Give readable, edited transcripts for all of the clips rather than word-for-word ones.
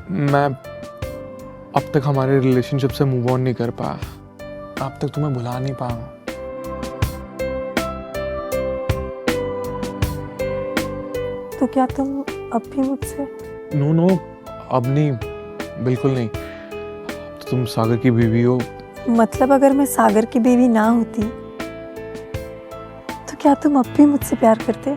मैं अब तक हमारे रिलेशनशिप से मूव ऑन नहीं कर पाया, अब तक तुम्हें भुला नहीं पाया। तो क्या तुम अब भी मुझसे? नो नो, अब नहीं, बिल्कुल नहीं। तो तुम सागर की बीवी हो। मतलब अगर मैं सागर की बीवी ना होती तो क्या तुम अब भी मुझसे प्यार करते?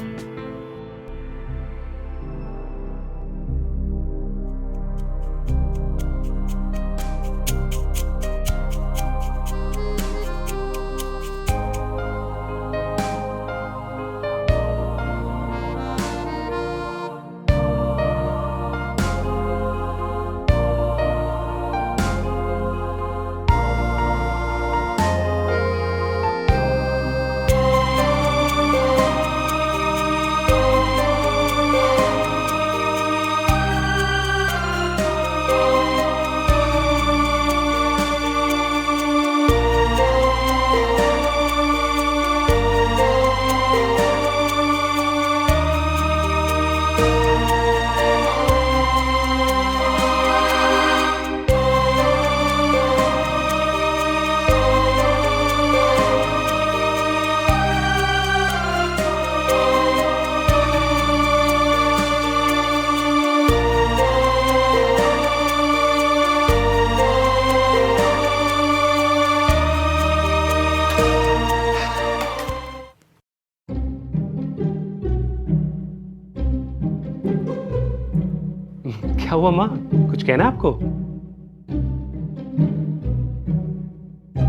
क्या हुआ माँ, कुछ कहना है आपको?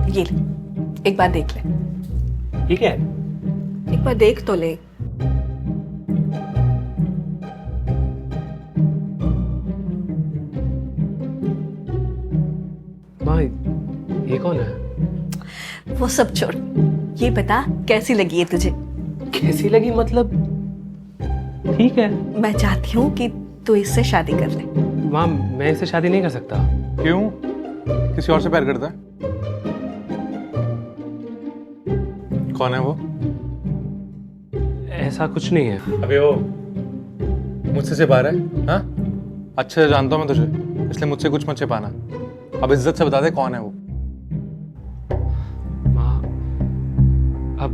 ये ले, एक बार देख ले। ठीक है। एक बार देख तो ले। माँ, ये कौन है? वो सब छोड़, ये बता कैसी लगी है तुझे? कैसी लगी मतलब? ठीक है। मैं चाहती हूँ कि तू इससे शादी कर ले। माँ, मैं इससे शादी नहीं कर सकता। क्यों? किसी और से प्यार करता है? कौन है वो? ऐसा कुछ नहीं है। अबे ओ, मुझसे छिपा रहा है? हाँ, अच्छे से जानता हूँ मैं तुझे, इसलिए मुझसे कुछ मत छिपाना। अब इज्जत से बता दे कौन है वो। माँ, अब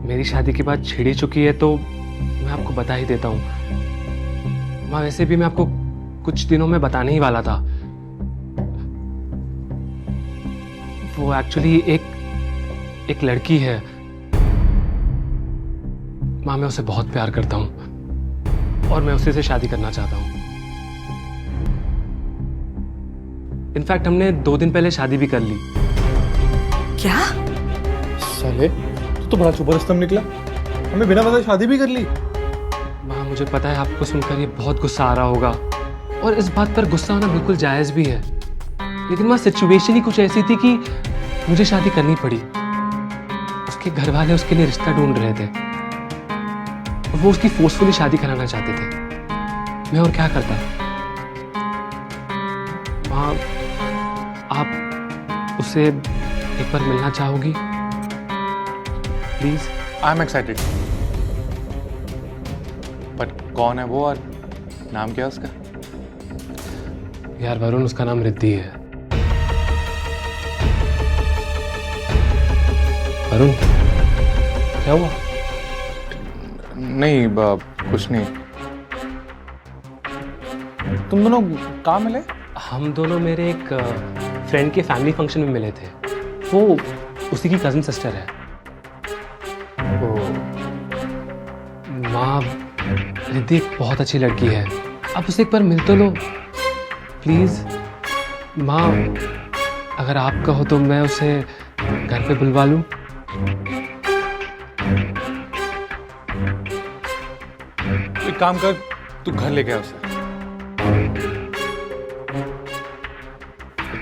मेरी शादी की बात छिड़ ही चुकी है तो मैं आपको बता ही देता हूँ। माँ, वैसे भी मैं आपको कुछ दिनों में बताने ही वाला था। वो एक्चुअली एक लड़की है। माँ, मैं उसे बहुत प्यार करता हूँ और मैं उसी से शादी करना चाहता हूँ। इनफैक्ट हमने 2 दिन पहले शादी भी कर ली। क्या? साले, तू तो बड़ा सुपरस्टार निकला, हमें बिना बताए शादी भी कर ली। माँ, मुझे पता है आपको सुनकर ये बहुत गुस्सा आ रहा होगा और इस बात पर गुस्सा होना बिल्कुल जायज भी है, लेकिन माँ सिचुएशन ही कुछ ऐसी थी कि मुझे शादी करनी पड़ी। उसके घर वाले उसके लिए रिश्ता ढूंढ रहे थे और वो उसकी फोर्सफुली शादी कराना चाहते थे। मैं और क्या करता? माँ, आप उससे एक बार मिलना चाहोगी please? I am excited, but कौन है वो और नाम क्या है उसका? यार वरुण, उसका नाम रिद्धि है। वरुण, क्या हुआ? नहीं, कुछ नहीं। तुम दोनों कहाँ मिले? हम दोनों मेरे एक फ्रेंड के फैमिली फंक्शन में मिले थे। वो उसी की कजिन सिस्टर है। माँ, रिद्धि एक बहुत अच्छी लड़की है, आप उसे एक बार मिल तो लो प्लीज। माँ, अगर आप कहो तो मैं उसे घर पे बुलवा लूं। एक काम कर, तू घर लेके आ उसे।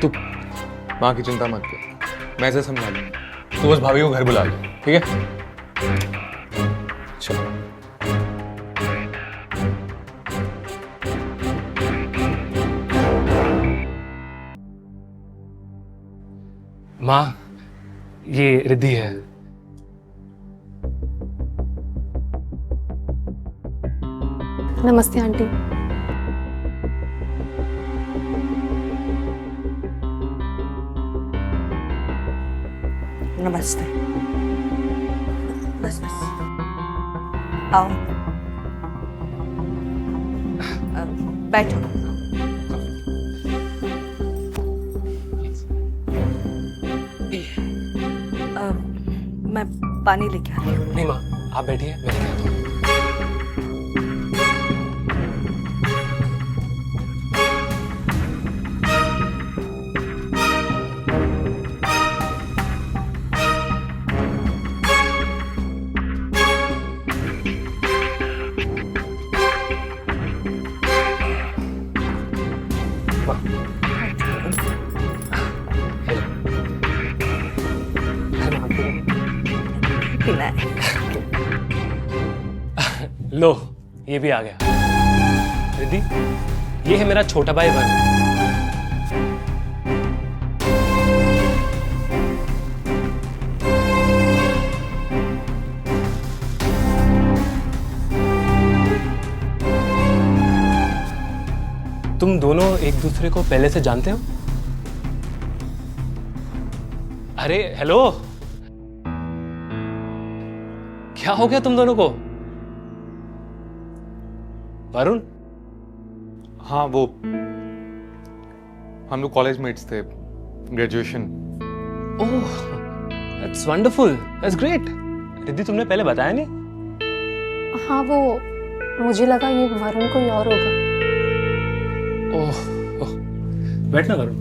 तू माँ की चिंता मत कर, मैं इसे समझा लूंगा। तू बस भाभी को घर बुला ले, ठीक है? चलो। माँ, ये रिद्धि है। नमस्ते आंटी। नमस्ते। बस बस आओ। बैठो। मैं पानी लेके आती हूँ। नहीं माँ, आप बैठिए, मैं लेके आता हूँ। पीना है। लो, ये भी आ गया। रिद्धि, ये है मेरा छोटा भाई वरुण। तुम दोनों एक दूसरे को पहले से जानते हो? अरे हेलो, क्या हो गया तुम दोनों को? वरुण, हाँ वो हम लोग कॉलेज मेट्स थे, graduation. Oh, that's wonderful, that's great. Riddhi, तुमने पहले बताया नहीं? हाँ वो मुझे लगा ये वरुण कोई और होगा। ओह, ओह, बैठना वरुण।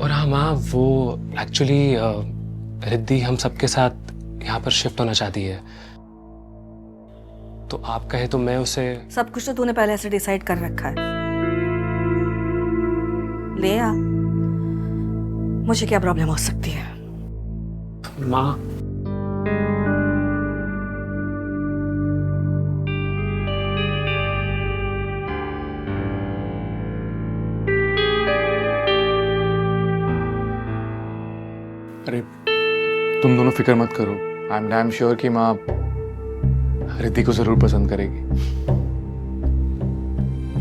और हाँ माँ, वो एक्चुअली रिद्धि हम सबके साथ यहाँ पर शिफ्ट होना चाहती है, तो आप कहे तो मैं उसे। सब कुछ तो तूने पहले से डिसाइड कर रखा है। ले आ, मुझे क्या प्रॉब्लम हो सकती है? माँ, अरे तुम दोनों फिक्र मत करो, आई एम डैम श्योर कि माँ रिद्धि को जरूर पसंद करेगी।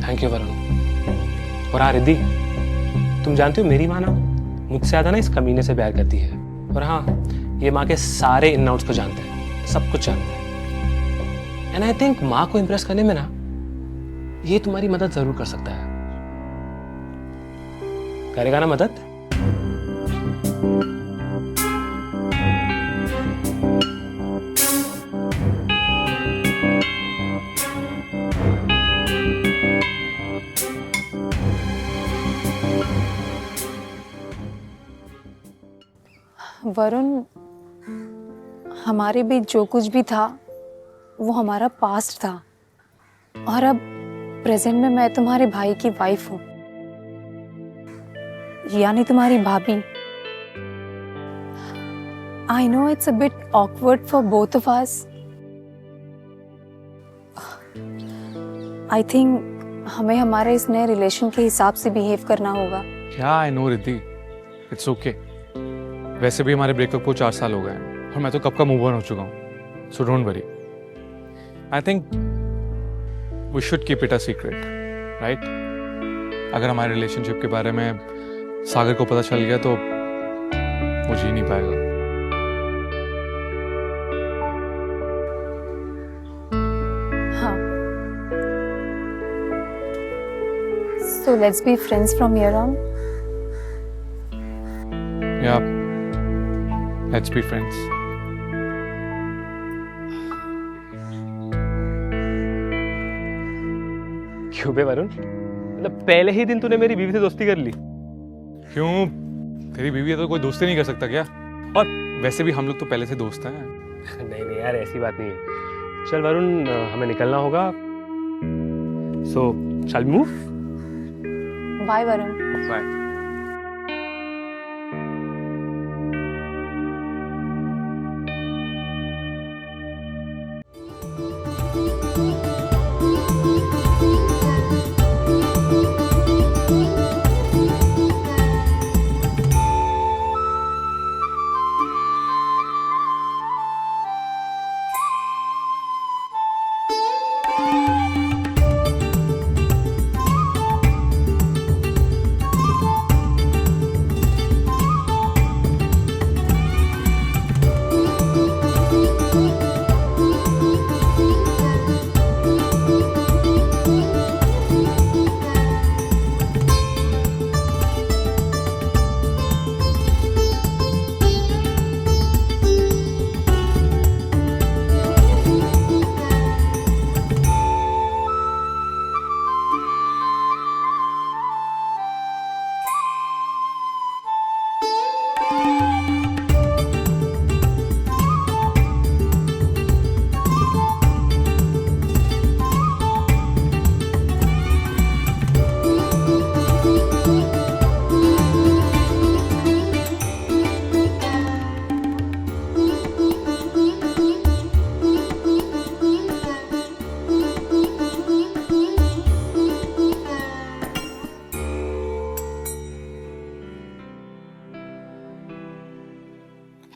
Thank you Varun. और हाँ रिद्धि, तुम जानती हो मेरी माँ ना मुझसे ज्यादा ना इस कमीने से प्यार करती है। और हाँ, ये माँ के सारे इन आउट्स को जानते हैं, सब कुछ जानते हैं। एंड आई थिंक माँ को इम्प्रेस करने में ना ये तुम्हारी मदद जरूर कर सकता है। करेगा ना मदद? वरुण, हमारे बीच जो कुछ भी था वो हमारा पास्ट था, और अब प्रेजेंट में मैं तुम्हारे भाई की वाइफ हूँ, यानी तुम्हारी भाभी। I know it's a bit awkward for both of us. I think हमें हमारे इस नए रिलेशन के हिसाब से बिहेव करना होगा। क्या, I know Riddhi, it's okay. वैसे भी हमारे ब्रेकअप को 4 साल हो गए हैं और मैं तो कब का मूव ऑन हो चुका हूँ, so don't worry. I think we should keep it a secret, right? अगर हमारे रिलेशनशिप के बारे में सागर को पता चल गया तो वो जी नहीं पाएगा। हाँ, so let's be friends from here on. Yeah, let's be friends. क्यों बे वरुण, मतलब पहले ही दिन तूने मेरी बीवी से दोस्ती कर ली? क्यों, तेरी बीवी है तो कोई दोस्ती नहीं कर सकता क्या? और वैसे भी हम लोग तो पहले से दोस्त हैं। नहीं नहीं यार, ऐसी बात नहीं है। चल वरुण, हमें निकलना होगा, so shall we move? Bye, Varun. Bye.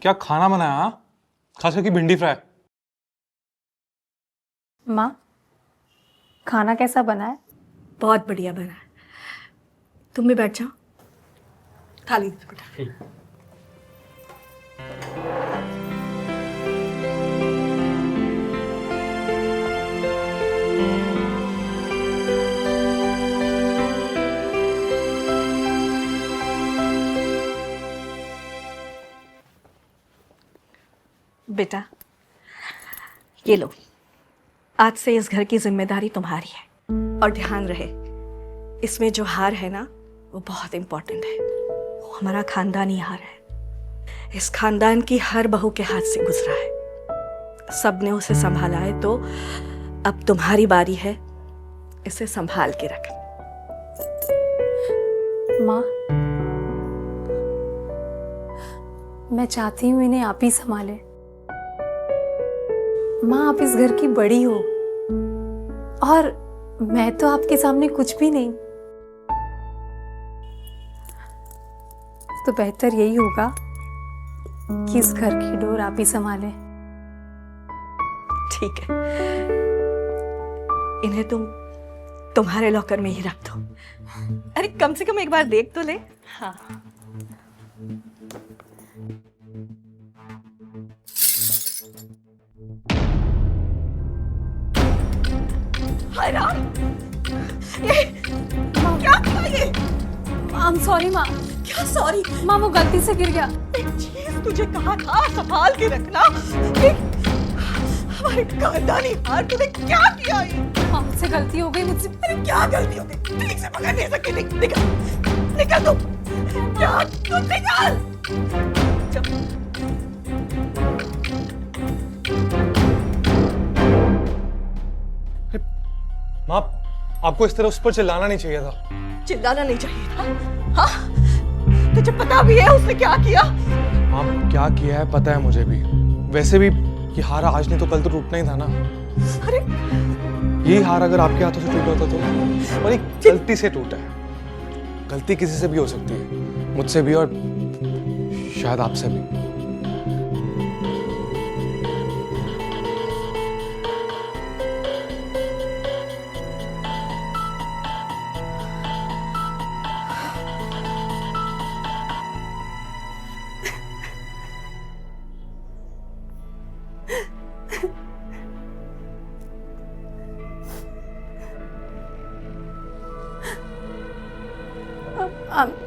क्या खाना बनाया? हाँ? खास करके भिंडी फ्राई। माँ, खाना कैसा बना है? बहुत बढ़िया बना है। तुम भी बैठ जाओ, खा लीजिए बेटा। बेटा, ये लो, आज से इस घर की जिम्मेदारी तुम्हारी है। और ध्यान रहे, इसमें जो हार है ना, वो बहुत इंपॉर्टेंट है। वो हमारा खानदानी हार है। इस खानदान की हर बहू के हाथ से गुजरा है। सबने उसे संभाला है, तो अब तुम्हारी बारी है इसे संभाल के रखना। माँ, मैं चाहती हूँ इन्हें आप ही संभाले। माँ, आप इस घर की बड़ी हो और मैं तो आपके सामने कुछ भी नहीं। तो बेहतर यही होगा कि इस घर की डोर आप ही संभालें। ठीक है, इन्हें तुम तुम्हारे लॉकर में ही रख दो। अरे कम से कम एक बार देख तो ले। हाँ, हाय राम, ये क्या था ये? आई एम सॉरी माँ। क्या सॉरी? माँ, वो गलती से गिर गया। एक चीज तुझे कहा था संभाल के रखना। ये हमारे खानदानी हार तूने क्या किया? ये माँ, मुझसे गलती हो गई मुझसे। अरे क्या गलती हो गई? ठीक से पकड़ नहीं सकती। निकल निकल तू, क्या तू निकल। जब माँ, आपको इस तरह उस पर चिल्लाना नहीं चाहिए था। चिल्लाना नहीं चाहिए था? हाँ, तुझे पता भी है उसने क्या किया? माँ, क्या किया है पता है मुझे भी। वैसे भी ये हार आज नहीं तो कल तो टूटना ही था ना। अरे यही हार अगर आपके हाथों से टूटा होता तो, और एक गलती से टूटा है। गलती किसी से भी हो सकती है, मुझसे भी और शायद आपसे भी।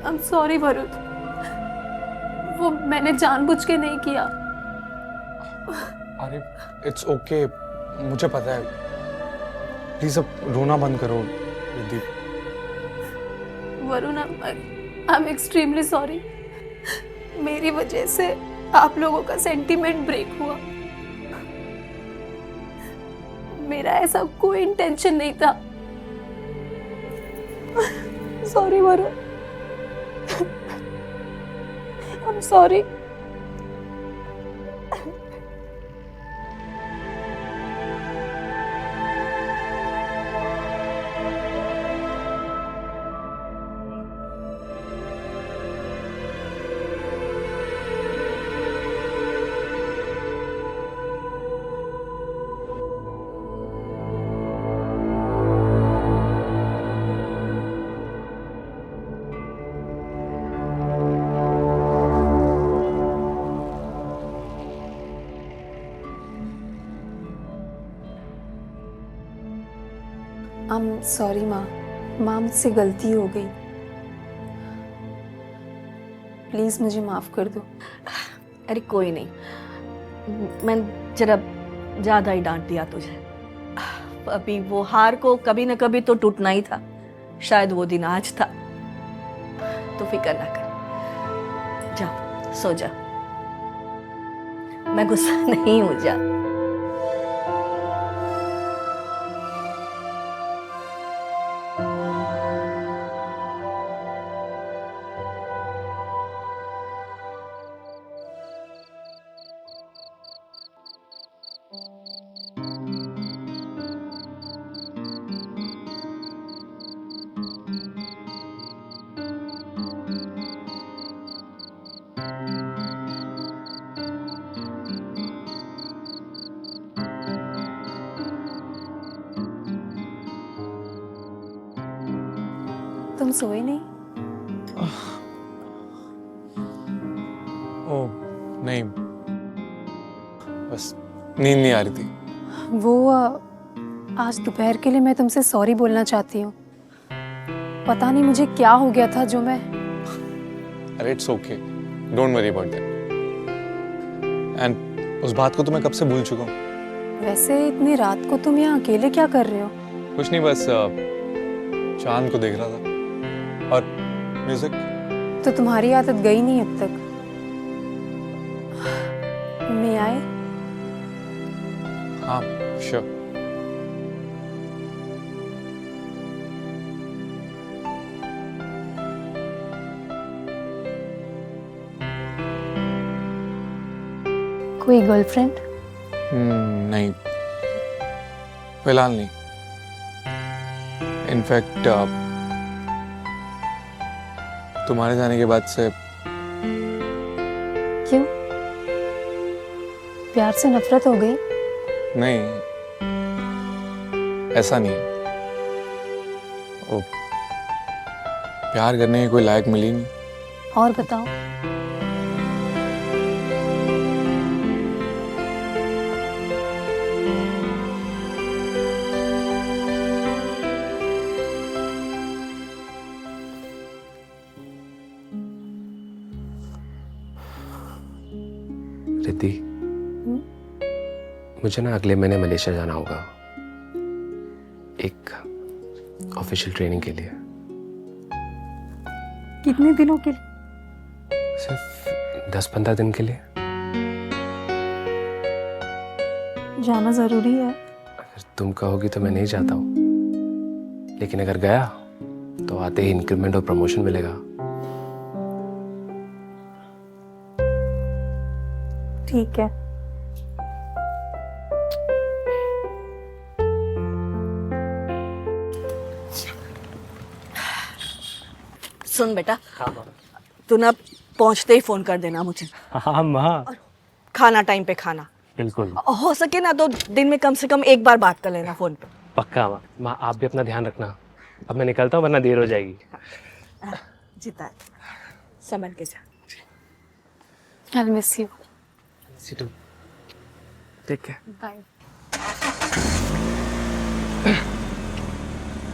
I'm sorry वरुण, वो मैंने जानबूझ के नहीं किया। अरे इट्स ओके, मुझे पता है। प्लीज अब रोना बंद करो Riddhi. Varun, I am extremely sorry. मेरी वजह से आप लोगों का सेंटीमेंट ब्रेक हुआ। मेरा ऐसा कोई इंटेंशन नहीं था। Sorry Varun, I am sorry. Sorry माँ, माँ मुझसे गलती हो गई। प्लीज मुझे माफ कर दो। अरे कोई नहीं, मैं जरा ज्यादा ही डांट दिया तुझे। अभी वो हार को कभी न कभी तो टूटना ही था। शायद वो दिन आज था। तो फिक्र ना कर, जा सो जा। मैं गुस्सा नहीं हूं, जा। तुम सोए नहीं? ओ नहीं, बस नींद नहीं आ रही थी। वो आज दोपहर के लिए मैं तुमसे सॉरी बोलना चाहती हूँ। पता नहीं मुझे क्या हो गया था जो मैं अरे it's okay, don't worry about that. And उस बात को तो मैं कब से भूल चुका हूँ। वैसे इतनी रात को तुम यहाँ अकेले क्या कर रहे हो? कुछ नहीं, बस चांद को देख रहा था और म्यूजिक। तो तुम्हारी आदत गई नहीं अब तक। मैं आए? हाँ श्योर। कोई गर्लफ्रेंड? नहीं, फिलहाल नहीं। इनफैक्ट तुम्हारे जाने के बाद से। क्यों? प्यार से नफरत हो गई? नहीं, ऐसा नहीं है। वो प्यार करने की कोई लायक मिली नहीं। और बताओ। रिद्धि, मुझे ना अगले महीने मलेशिया जाना होगा एक ऑफिशियल ट्रेनिंग के लिए। कितने दिनों के लिए? सिर्फ 10-15 दिन के लिए। जाना जरूरी है। अगर तुम कहोगी तो मैं नहीं जाता हूँ, लेकिन अगर गया तो आते ही इंक्रीमेंट और प्रमोशन मिलेगा। ठीक है। सुन बेटा, तू ना पहुंचते ही फोन कर देना मुझे। हाँ माँ, खाना टाइम पे खाना। बिल्कुल। हो सके ना तो दिन में कम से कम एक बार बात कर लेना फोन पे। पक्का माँ। माँ आप भी अपना ध्यान रखना। अब मैं निकलता हूँ वरना देर हो जाएगी। जीता है, संभल के जा। I'll miss you. ठीक है, Bye.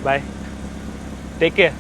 Bye, take care.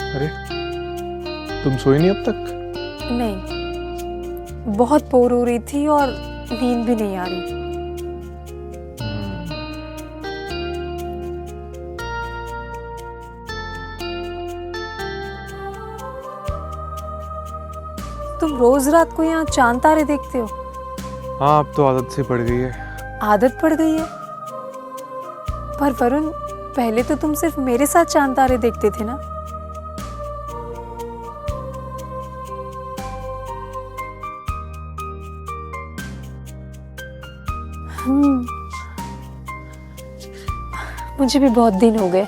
अरे तुम सोई नहीं अब तक? नहीं, बहुत बोर हो रही थी और नींद भी नहीं आ रही। तुम रोज रात को यहाँ चांद तारे देखते हो? हाँ, अब तो आदत से पड़ गई है। आदत पड़ गई है? पर वरुण, पहले तो तुम सिर्फ मेरे साथ चांद तारे देखते थे ना? मुझे भी बहुत दिन हो गए।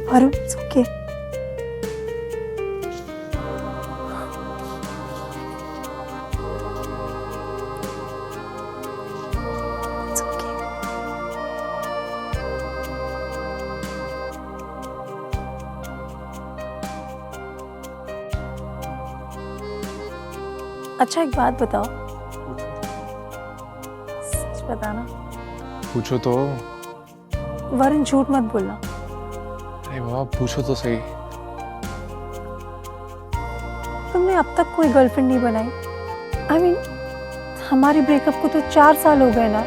Varun, it's okay. अच्छा एक बात बताओ, सच बताना, पूछो तो। वरुण झूठ मत बोलना। अरे बाबा पूछो तो सही। तुमने अब तक कोई गर्लफ्रेंड नहीं बनाई? आई मीन हमारे ब्रेकअप को तो 4 साल हो गए ना,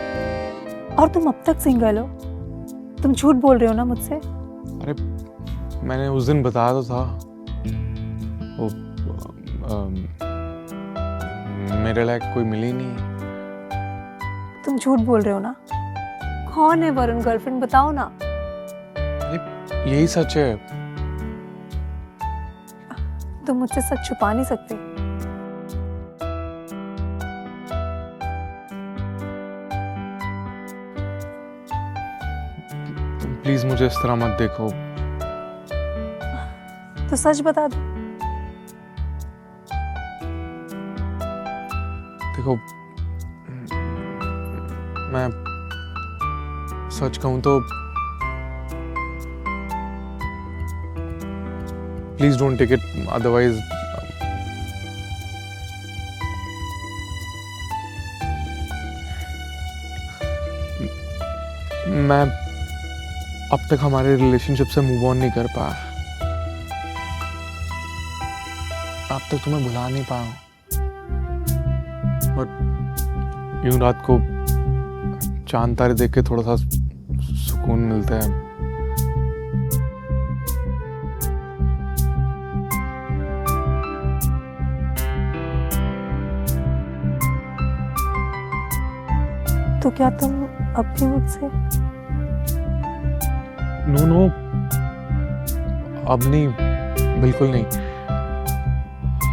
और तुम अब तक सिंगल हो। तुम झूठ बोल रहे हो ना मुझसे? अरे मैंने उस दिन बताया तो था, वो मेरे लायक कोई मिली नहीं। तुम झूठ बोल रहे हो ना? कौन है वरुण गर्लफ्रेंड, बताओ ना। अरे यही सच है। तुम मुझसे सच छुपा नहीं सकते। तुम प्लीज मुझे इस तरह मत देखो। तो सच बता दो। देखो मैं सच कहूं तो please don't take it otherwise. मैं अब तक हमारे रिलेशनशिप से मूव ऑन नहीं कर पाया। अब तक तुम्हें भुला नहीं पाया। और यूं रात को चांद तारे देख के थोड़ा सा सुकून मिलता है। तो क्या तुम अब भी मुझसे? नो अब नहीं, बिल्कुल नहीं।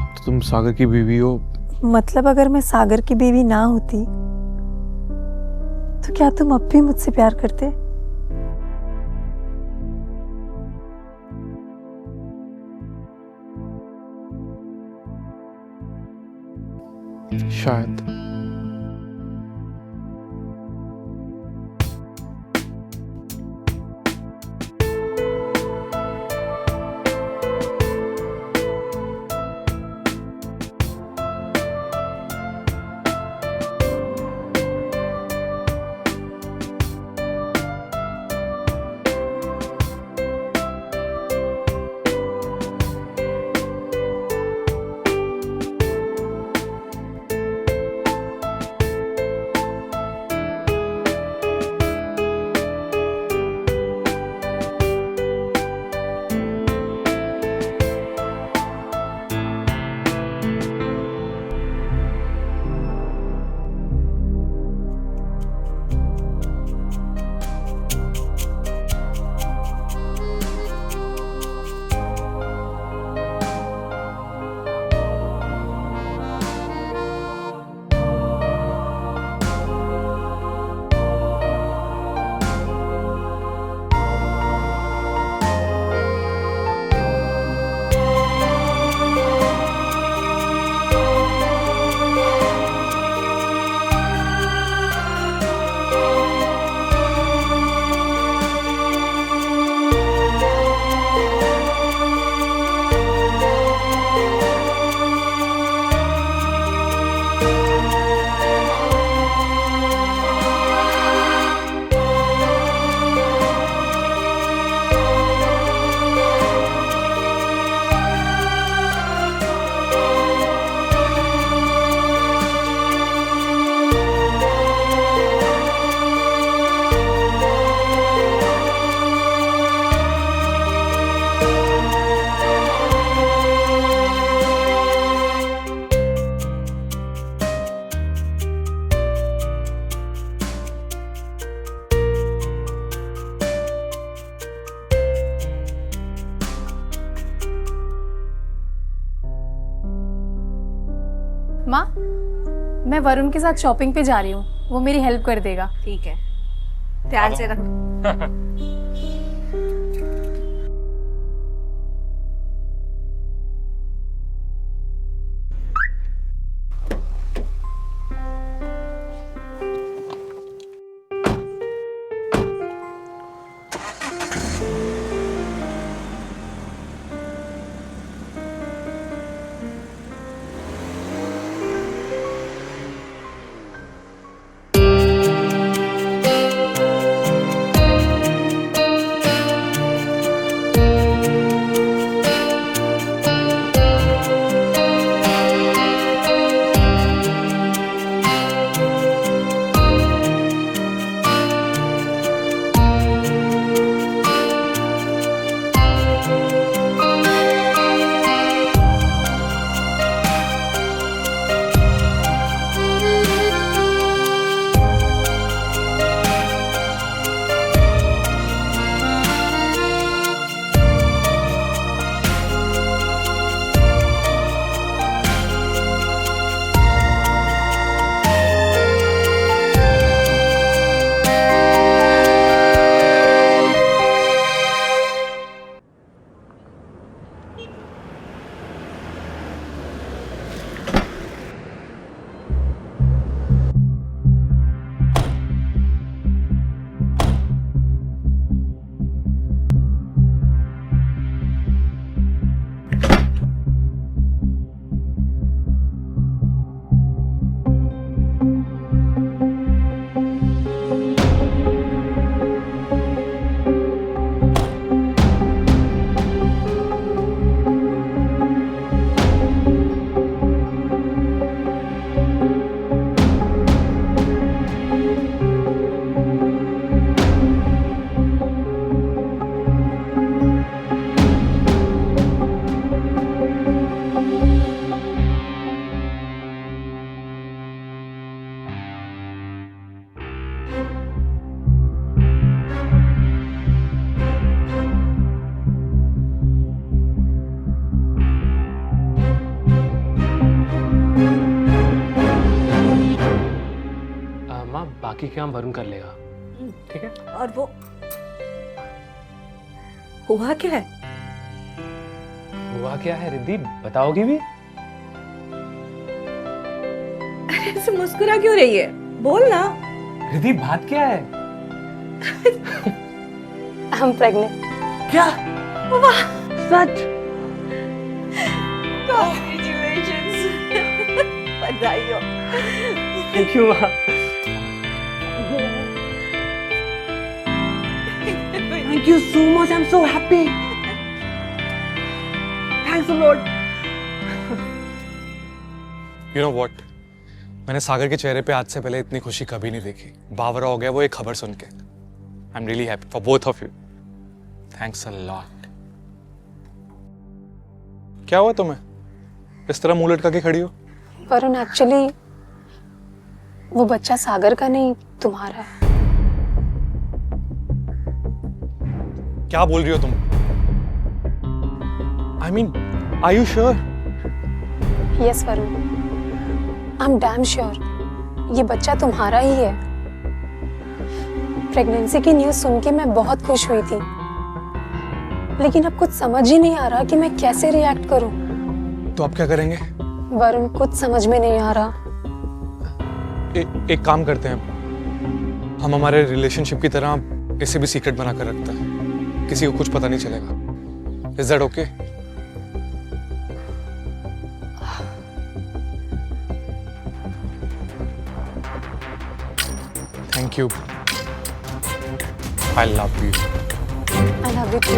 तो तुम सागर की बीवी हो। मतलब अगर मैं सागर की बीवी ना होती तो क्या तुम अब भी मुझसे प्यार करते? शायद। माँ, मैं वरुण के साथ शॉपिंग पे जा रही हूँ, वो मेरी हेल्प कर देगा। ठीक है, ध्यान से रखो। माँ बाकी काम वरुण कर लेगा, ठीक है? और वो हुआ क्या है? हुआ क्या है रिद्धि, बताओगी भी? ऐसे मुस्कुरा क्यों रही है? बोल ना। रिद्धि बात क्या है? I am pregnant. क्या? वाह, सच? कांग्रेचुलेशंस। बधाई हो। थैंक यू माँ। Thank you so much. I'm so happy. Thanks a lot. You know what, मैंने सागर के चेहरे पे आज से पहले इतनी खुशी कभी नहीं देखी। बावरा हो गया वो एक खबर सुन के। I am really happy for both of you. Thanks a lot. क्या हुआ तुम्हें? इस तरह मुंह लटका के खड़ी हो? वरुण, एक्चुअली वो बच्चा सागर का नहीं, तुम्हारा है। क्या बोल रही हो तुम? I mean, are you sure? Yes Varun, I am damn sure ये बच्चा तुम्हारा ही है। प्रेगनेंसी की न्यूज़ सुन के मैं बहुत खुश हुई थी, लेकिन अब कुछ समझ ही नहीं आ रहा कि मैं कैसे रिएक्ट करूं। तो आप क्या करेंगे? वरुण, कुछ समझ में नहीं आ रहा। एक काम करते हैं, हम हमारे रिलेशनशिप की तरह इसे भी सीक्रेट बना कर रखते हैं, किसी को कुछ पता नहीं चलेगा। Is that okay? Thank you. I love you. I love you too.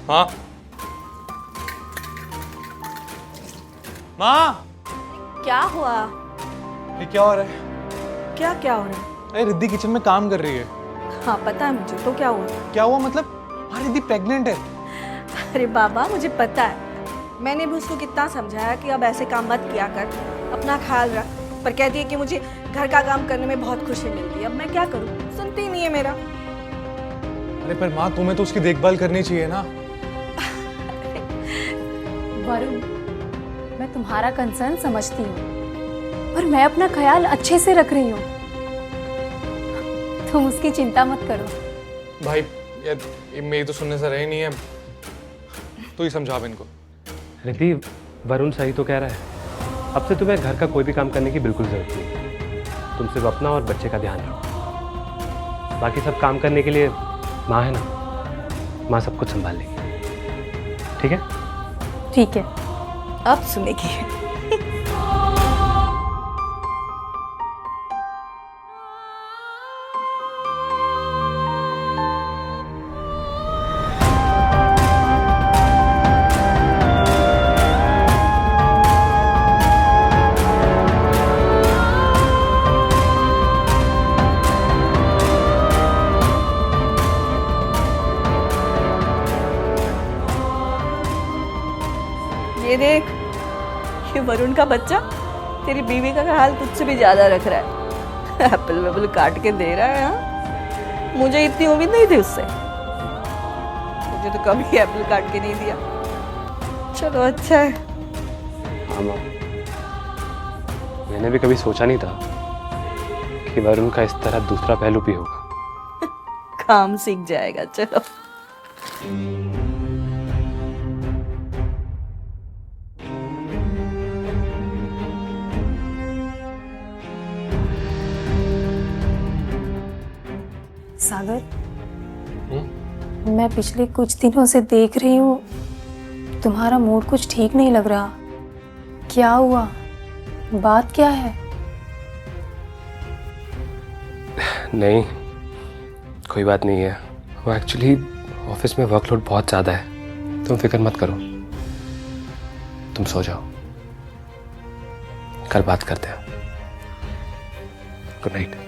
माँ, माँ, क्या हुआ? ये क्या हो रहा है? क्या क्या हो रहा है? अरे रिद्धि किचन में काम कर रही है। हाँ पता है मुझे, तो क्या हुआ? क्या हुआ मतलब? हाँ, रिद्धि प्रेग्नेंट है। अरे बाबा, मुझे पता है। मैंने भी उसको कितना समझाया कि अब ऐसे काम मत किया कर, अपना ख्याल रख, पर कहती है कि मुझे घर का काम करने में बहुत खुशी मिलती है। अब मैं क्या करूँ? सुनती ही नहीं है मेरा। अरे पर माँ, तुम्हें तो उसकी देखभाल करनी चाहिए ना। वरुण, मैं तुम्हारा कंसर्न समझती हूँ, पर मैं अपना ख्याल अच्छे से रख रही हूँ। तुम उसकी चिंता मत करो। भाई यार, ये मेरी तो सुनने से रही नहीं है, तू ही समझा अब इनको। रिद्धि, वरुण सही तो कह रहा है। अब से तुम्हें घर का कोई भी काम करने की बिल्कुल जरूरत नहीं। तुम सिर्फ अपना और बच्चे का ध्यान रखो। बाकी सब काम करने के लिए माँ है ना, माँ सब कुछ संभाल लेगी। ठीक है? ठीक है। अब सुनेगी। ये देख, ये वरुण का बच्चा तेरी बीवी का हाल तुझसे भी ज्यादा रख रहा है। एप्पल वेप्पल काट के दे रहा है। हाँ, मुझे इतनी उम्मीद नहीं थी उससे। मुझे तो कभी एप्पल काट के नहीं दिया। चलो अच्छा है। हाँ माँ, मैंने भी कभी सोचा नहीं था कि वरुण का इस तरह दूसरा पहलू भी होगा। काम सीख जाएगा। चलो सागर, मैं पिछले कुछ दिनों से देख रही हूँ तुम्हारा मूड कुछ ठीक नहीं लग रहा। क्या हुआ? बात क्या है? नहीं, कोई बात नहीं है। वो एक्चुअली ऑफिस में वर्कलोड बहुत ज़्यादा है। तुम फिक्र मत करो, तुम सो जाओ, कल बात करते हैं। Good night.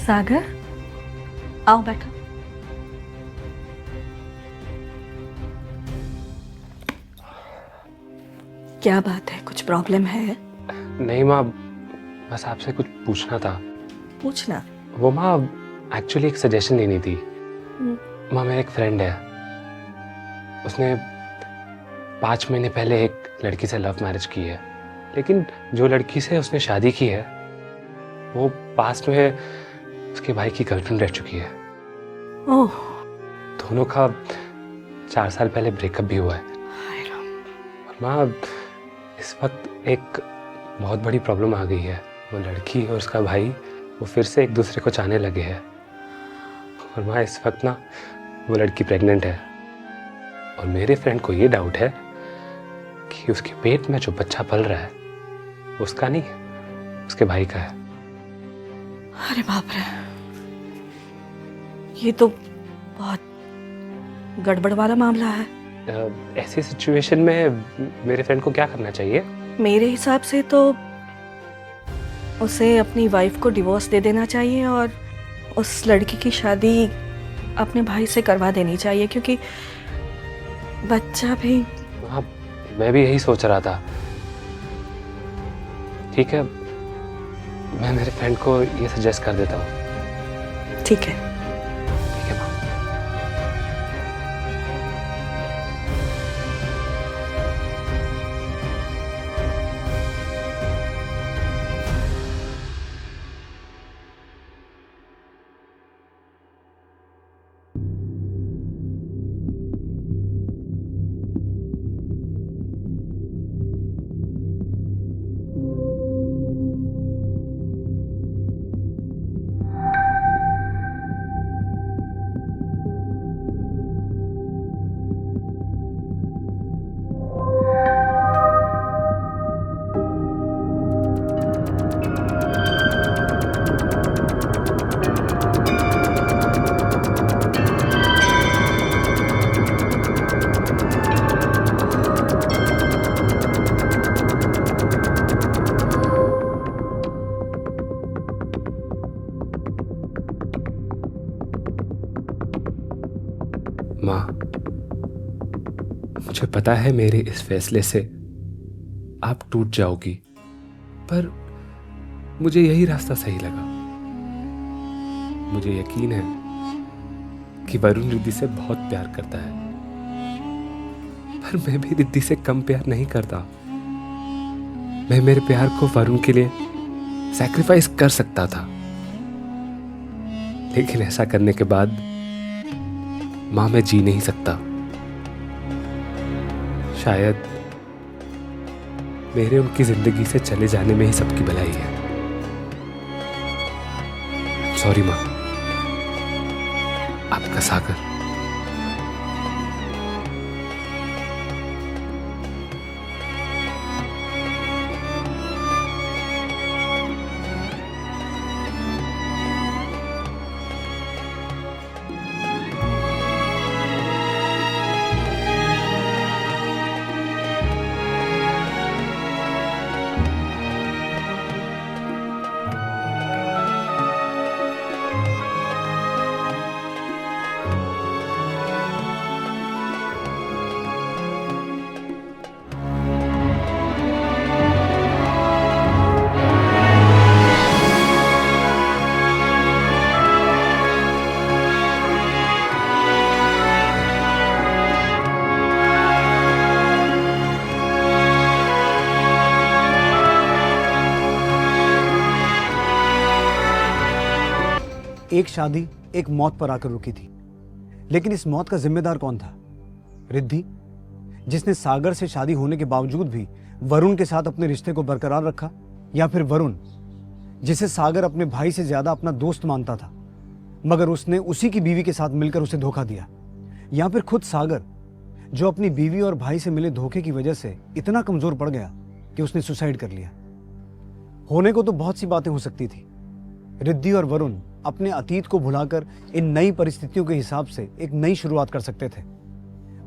सागर, आओ बैठो। क्या बात है? कुछ प्रॉब्लम है? नहीं माँ, बस आपसे कुछ पूछना था। पूछना? वो माँ, एक्चुअली एक सजेशन लेनी थी। माँ, मेरा एक फ्रेंड है, उसने 5 महीने पहले एक लड़की से लव मैरिज की है, लेकिन जो लड़की से उसने शादी की है वो पास्ट में उसके भाई की गर्लफ्रेंड रह चुकी है। ओह, दोनों का 4 साल पहले ब्रेकअप भी हुआ है। हाय राम। और माँ, इस वक्त एक बहुत बड़ी प्रॉब्लम आ गई है। वो लड़की और उसका भाई वो फिर से एक दूसरे को चाहने लगे हैं। और माँ, इस वक्त ना वो लड़की प्रेग्नेंट है, और मेरे फ्रेंड को ये डाउट है कि उसके पेट में जो बच्चा पल रहा है उसका नहीं, उसके भाई का है। अरे बाप रे, ये तो बहुत गड़बड़ वाला मामला है। ऐसी सिचुएशन में मेरे फ्रेंड को क्या करना चाहिए? मेरे हिसाब से तो उसे अपनी वाइफ को डिवोर्स दे देना चाहिए और उस लड़की की शादी अपने भाई से करवा देनी चाहिए, क्योंकि बच्चा भी। हाँ, मैं भी यही सोच रहा था। ठीक है, मैं मेरे फ्रेंड को ये सजेस्ट कर देता हूँ। ठीक है। ठीक है माँ। माँ, मुझे पता है मेरे इस फैसले से आप टूट जाओगी, पर मुझे यही रास्ता सही लगा। मुझे यकीन है कि वरुण रिद्धि से बहुत प्यार करता है, पर मैं भी रिद्धि से कम प्यार नहीं करता। मैं मेरे प्यार को वरुण के लिए सैक्रिफाइस कर सकता था, लेकिन ऐसा करने के बाद माँ, मैं जी नहीं सकता। शायद मेरे उनकी जिंदगी से चले जाने में ही सबकी भलाई है। सॉरी माँ। आपका सागर। एक शादी एक मौत पर आकर रुकी थी, लेकिन इस मौत का जिम्मेदार कौन था? रिद्धि, जिसने सागर से शादी होने के बावजूद भी वरुण के साथ अपने रिश्ते को बरकरार रखा, या फिर वरुण, जिसे सागर अपने भाई से ज्यादा अपना दोस्त मानता था, मगर उसने उसी की बीवी के साथ मिलकर उसे धोखा दिया, या फिर खुद सागर, जो अपनी बीवी और भाई से मिले धोखे की वजह से इतना कमजोर पड़ गया कि उसने सुसाइड कर लिया। होने को तो बहुत सी बातें हो सकती थी। रिद्धि और वरुण अपने अतीत को भुलाकर इन नई परिस्थितियों के हिसाब से एक नई शुरुआत कर सकते थे।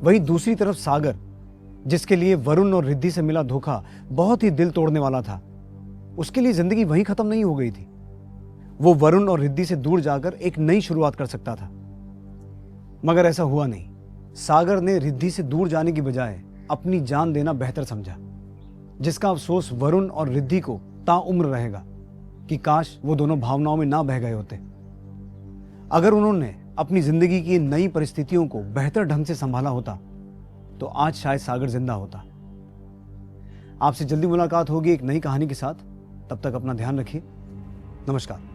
वहीं दूसरी तरफ सागर, जिसके लिए वरुण और रिद्धि से मिला धोखा बहुत ही दिल तोड़ने वाला था, उसके लिए जिंदगी वहीं खत्म नहीं हो गई थी। वो वरुण और रिद्धि से दूर जाकर एक नई शुरुआत कर सकता था, मगर ऐसा हुआ नहीं। सागर ने रिद्धि से दूर जाने की बजाय अपनी जान देना बेहतर समझा, जिसका अफसोस वरुण और रिद्धि को ताउम्र रहेगा कि काश वो दोनों भावनाओं में ना बह गए होते। अगर उन्होंने अपनी जिंदगी की इन नई परिस्थितियों को बेहतर ढंग से संभाला होता तो आज शायद सागर जिंदा होता। आपसे जल्दी मुलाकात होगी एक नई कहानी के साथ। तब तक अपना ध्यान रखिए। नमस्कार।